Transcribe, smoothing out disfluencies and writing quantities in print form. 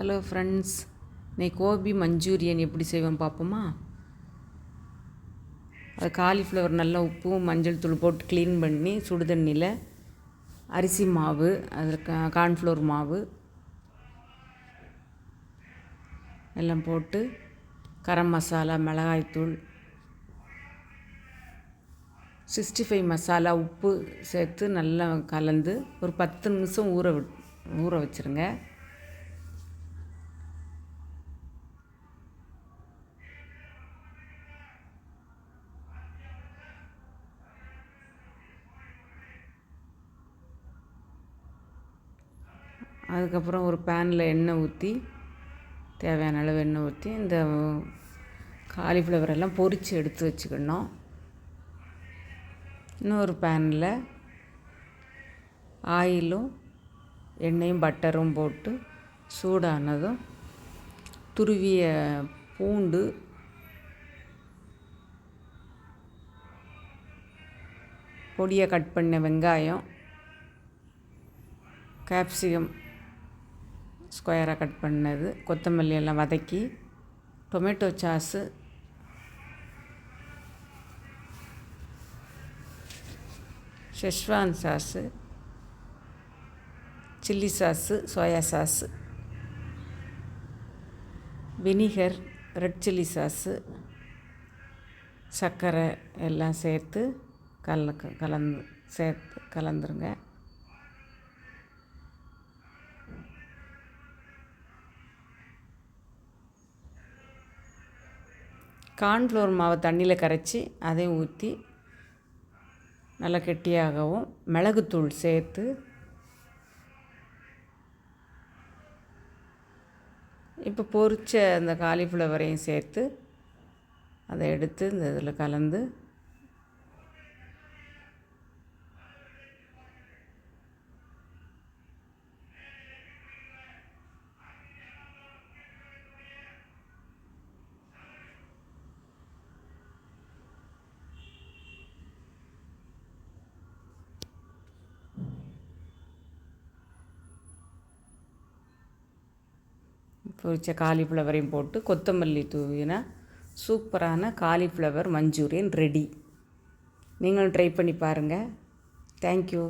Hello friends, இன்னைக்கு Gopi Manchurian எப்படி செய்வோம் பார்ப்போமா? அது காலிஃப்ளவர் நல்லா உப்பு மஞ்சள் தூள் போட்டு க்ளீன் பண்ணி சுடு தண்ணியில் அரிசி மாவு, அதில் கார்ன்ஃப்ளவர் மாவு எல்லாம் போட்டு கரம் மசாலா, மிளகாய்த்தூள், 65 மசாலா, உப்பு சேர்த்து நல்லா கலந்து ஒரு 10 நிமிஷம் ஊற வச்சுருங்க. அதுக்கப்புறம் ஒரு பேனில் எண்ணெய் ஊற்றி, தேவையான அளவு எண்ணெய் ஊற்றி இந்த காலிஃப்ளவர் எல்லாம் பொரித்து எடுத்து வச்சுக்கணும். இன்னொரு பேனில் ஆயிலும் எண்ணெயும் பட்டரும் போட்டு சூடானதும் துருவிய பூண்டு, பொடியாக கட் பண்ண வெங்காயம், கேப்சிகம் ஸ்கொயராக கட் பண்ணது, கொத்தமல்லி எல்லாம் வதக்கி tomato sauce, schezwan sauce, chilli sauce, soya sauce, vinegar, red chilli sauce, சர்க்கரை எல்லாம் சேர்த்து கலந்துருங்க. கார்ன்ஃப்ளவர் மாவை தண்ணியில் கரைச்சி அதையும் ஊற்றி நல்லா கெட்டியாகவும் மிளகுத்தூள் சேர்த்து இப்போ பொரிச்ச அந்த காலிஃப்ளவரையும் சேர்த்து அதை எடுத்து இந்த இதில் கலந்து பொரிச்ச காலிஃப்ளவரையும் போட்டு கொத்தமல்லி தூவினா சூப்பரான காலிஃப்ளவர் மஞ்சூரியன் ரெடி. நீங்களும் ட்ரை பண்ணி பாருங்கள். தேங்க்யூ.